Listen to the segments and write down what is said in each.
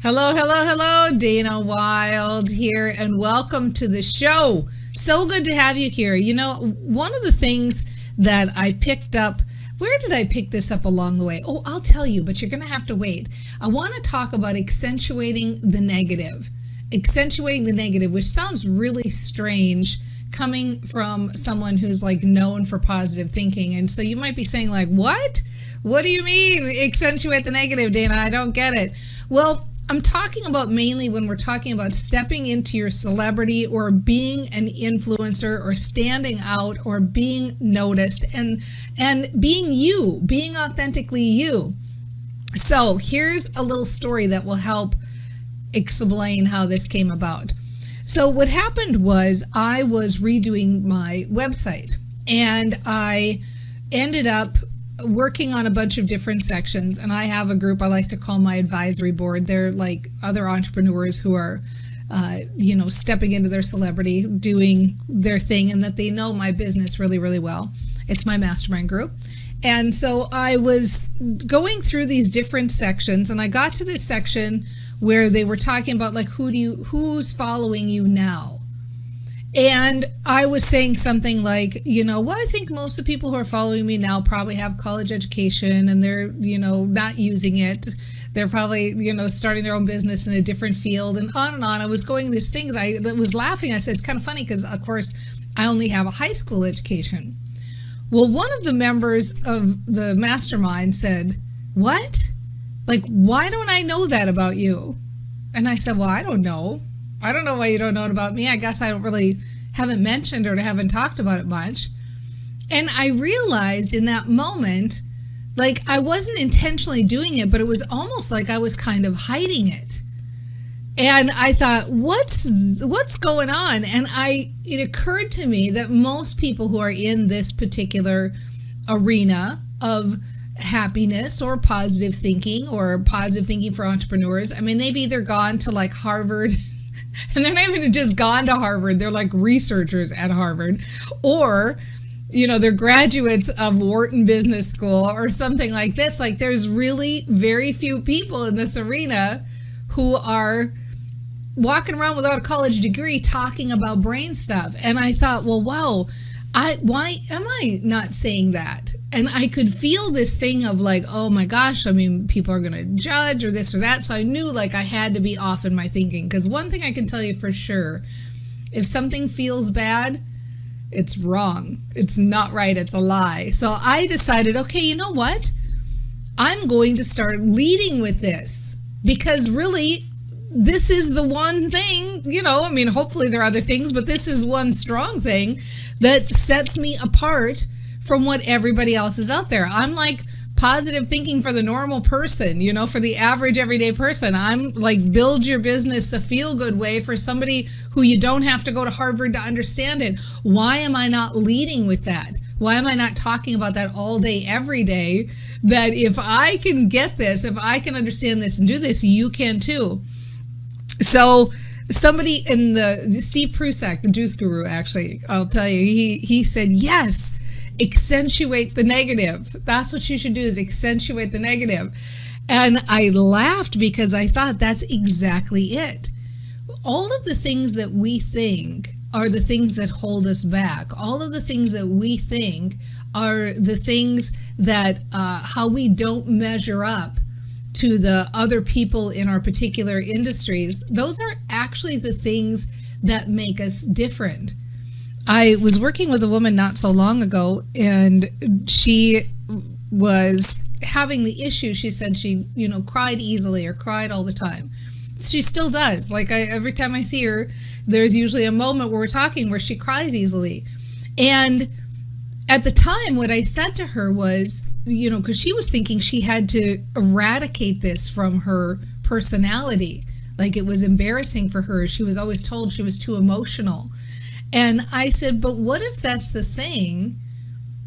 Hello, hello, hello. Dana Wilde here, and welcome to the show. So good to have you here. You know, one of the things that I picked up, where did I pick this up along the way? Oh, I'll tell you, but you're going to have to wait. I want to talk about accentuating the negative. Accentuating the negative, which sounds really strange coming from someone who's like known for positive thinking. And so you might be saying like, what? What do you mean accentuate the negative, Dana? I don't get it. Well, I'm talking about mainly when we're talking about stepping into your celebrity or being an influencer or standing out or being noticed and being you, being authentically you. So here's a little story that will help explain how this came about. So what happened was I was redoing my website and I ended up working on a bunch of different sections, and I have a group I like to call my advisory board. They're like other entrepreneurs who are stepping into their celebrity, doing their thing, and that they know my business really, really well. It's my mastermind group. And so I was going through these different sections, and I got to this section where they were talking about like who's following you now. And I was saying something like, I think most of the people who are following me now probably have college education and they're, not using it. They're probably, starting their own business in a different field, and on and on. I was going these things. I was laughing. I said, it's kind of funny because, of course, I only have a high school education. Well, one of the members of the mastermind said, what? Like, why don't I know that about you? And I said, well, I don't know. I don't know why you don't know it about me. I guess I haven't mentioned or haven't talked about it much. And I realized in that moment, like I wasn't intentionally doing it, but it was almost like I was kind of hiding it. And I thought, what's going on? And it occurred to me that most people who are in this particular arena of happiness or positive thinking for entrepreneurs, I mean, they've either gone to like Harvard, and they're not even just gone to Harvard, they're like researchers at Harvard, or, they're graduates of Wharton Business School or something like this. Like there's really very few people in this arena who are walking around without a college degree talking about brain stuff. And I thought, well, wow, why am I not saying that? And I could feel this thing of like, oh my gosh, I mean, people are going to judge or this or that. So I knew like I had to be off in my thinking. Because one thing I can tell you for sure, if something feels bad, it's wrong. It's not right. It's a lie. So I decided, okay, you know what? I'm going to start leading with this. Because really, this is the one thing, hopefully there are other things, but this is one strong thing that sets me apart from what everybody else is out there. I'm like positive thinking for the normal person, for the average everyday person. I'm like build your business the feel-good way for somebody who you don't have to go to Harvard to understand it. Why am I not leading with that? Why am I not talking about that all day, every day? That if I can get this, if I can understand this and do this, you can too. So somebody in the Steve Prusak, the juice guru, actually, I'll tell you, he said, yes, accentuate the negative. That's what you should do, is accentuate the negative. And I laughed because I thought that's exactly it. All of the things that we think are the things that hold us back. All of the things that we think are the things that how we don't measure up to the other people in our particular industries. Those are actually the things that make us different. I was working with a woman not so long ago, and she was having the issue. She said she, cried easily or cried all the time. She still does. Like every time I see her, there's usually a moment where we're talking where she cries easily. And at the time, what I said to her was, because she was thinking she had to eradicate this from her personality. Like it was embarrassing for her. She was always told she was too emotional. And I said, but what if that's the thing,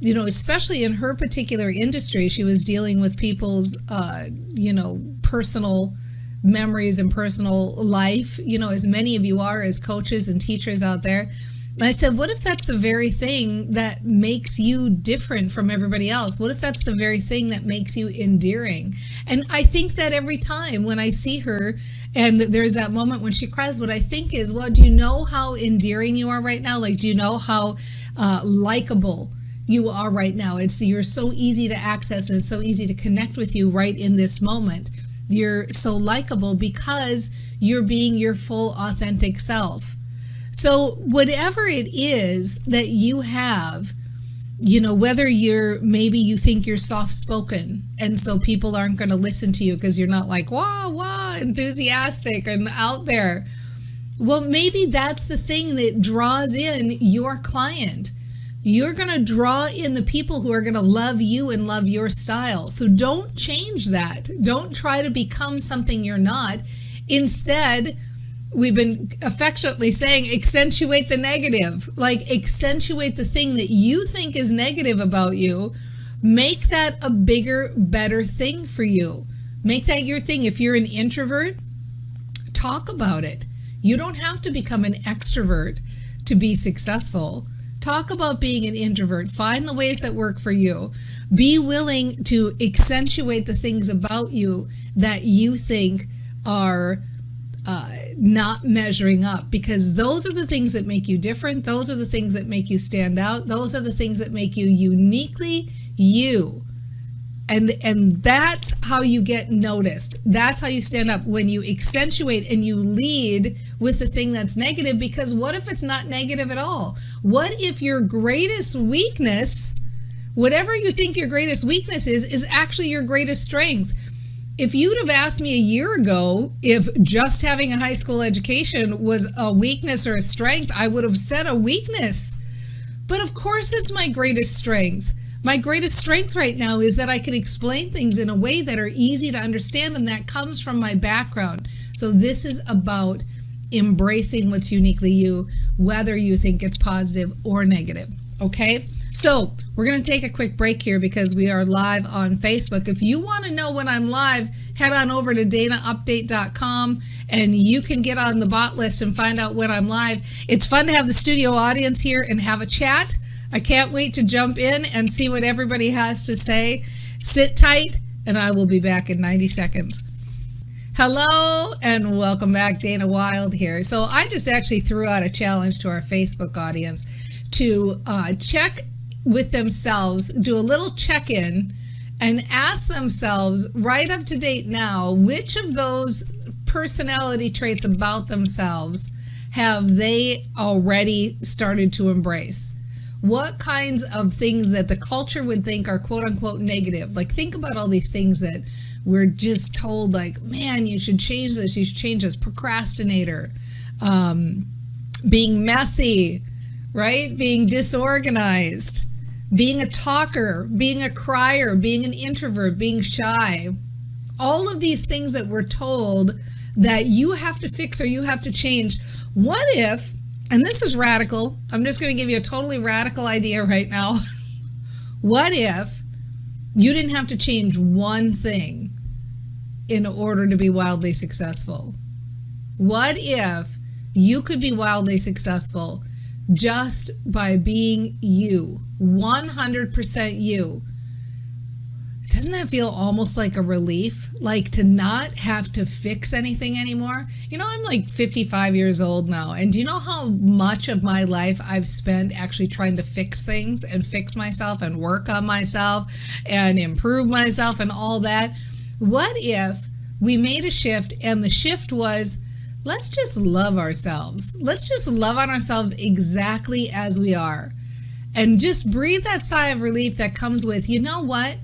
especially in her particular industry, she was dealing with people's, personal memories and personal life, as many of you are as coaches and teachers out there. And I said, what if that's the very thing that makes you different from everybody else? What if that's the very thing that makes you endearing? And I think that every time when I see her and there's that moment when she cries, what I think is, well, do you know how endearing you are right now? Like, do you know how likable you are right now? You're so easy to access and it's so easy to connect with you right in this moment. You're so likable because you're being your full authentic self. So whatever it is that you have, whether maybe you think you're soft-spoken and so people aren't going to listen to you because you're not like, wah, enthusiastic and out there. Well, maybe that's the thing that draws in your client. You're going to draw in the people who are going to love you and love your style. So don't change that. Don't try to become something you're not. Instead, we've been affectionately saying, accentuate the negative. Like, accentuate the thing that you think is negative about you. Make that a bigger, better thing for you. Make that your thing. If you're an introvert, talk about it. You don't have to become an extrovert to be successful. Talk about being an introvert. Find the ways that work for you. Be willing to accentuate the things about you that you think are not measuring up, because those are the things that make you different. Those are the things that make you stand out. Those are the things that make you uniquely you. And that's how you get noticed. That's how you stand up, when you accentuate and you lead with the thing that's negative. Because what if it's not negative at all? What if your greatest weakness, whatever you think your greatest weakness is actually your greatest strength? If you'd have asked me a year ago if just having a high school education was a weakness or a strength, I would have said a weakness. But of course it's my greatest strength. My greatest strength right now is that I can explain things in a way that are easy to understand, and that comes from my background. So this is about embracing what's uniquely you, whether you think it's positive or negative. Okay? So we're going to take a quick break here because we are live on Facebook. If you want to know when I'm live, head on over to danaupdate.com and you can get on the bot list and find out when I'm live. It's fun to have the studio audience here and have a chat. I can't wait to jump in and see what everybody has to say. Sit tight and I will be back in 90 seconds. Hello and welcome back. Dana Wilde here. So I just actually threw out a challenge to our Facebook audience to check with themselves, do a little check-in and ask themselves right up to date now, which of those personality traits about themselves have they already started to embrace? What kinds of things that the culture would think are quote unquote negative? Like, think about all these things that we're just told, like, man, you should change this, you should change this. Procrastinator, being messy, right? Being disorganized, being a talker, being a crier, being an introvert, being shy. All of these things that we're told that you have to fix or you have to change. What if, and this is radical, I'm just going to give you a totally radical idea right now. What if you didn't have to change one thing in order to be wildly successful? What if you could be wildly successful just by being you, 100% you? Doesn't that feel almost like a relief? Like, to not have to fix anything anymore? I'm like 55 years old now, and do you know how much of my life I've spent actually trying to fix things and fix myself and work on myself and improve myself and all that? What if we made a shift, and the shift was, let's just love ourselves. Let's just love on ourselves exactly as we are. And just breathe that sigh of relief that comes with, you know what?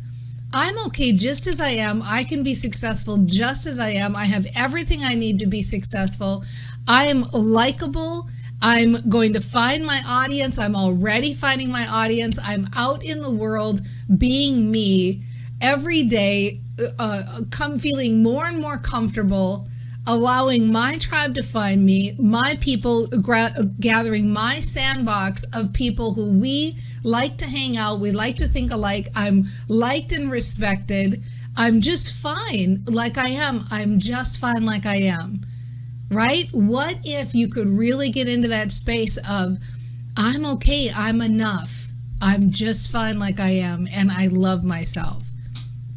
I'm okay just as I am. I can be successful just as I am. I have everything I need to be successful. I am likable. I'm going to find my audience. I'm already finding my audience. I'm out in the world being me every day, feeling more and more comfortable, allowing my tribe to find me, my people, gathering my sandbox of people who we like to hang out, we like to think alike. I'm liked and respected. I'm just fine like I am. I'm just fine like I am, right? What if you could really get into that space of, I'm okay. I'm enough. I'm just fine like I am, and I love myself.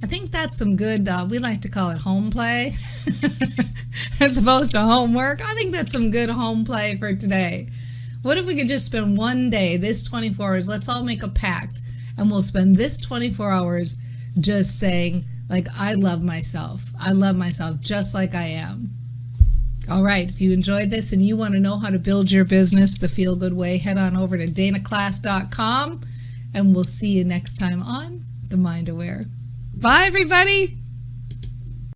I think that's some good, we like to call it home play, as opposed to homework. I think that's some good home play for today. What if we could just spend one day, this 24 hours, let's all make a pact, and we'll spend this 24 hours just saying, like, I love myself. I love myself just like I am. All right, if you enjoyed this and you want to know how to build your business the feel-good way, head on over to danaclass.com, and we'll see you next time on The Mind Aware. Bye, everybody.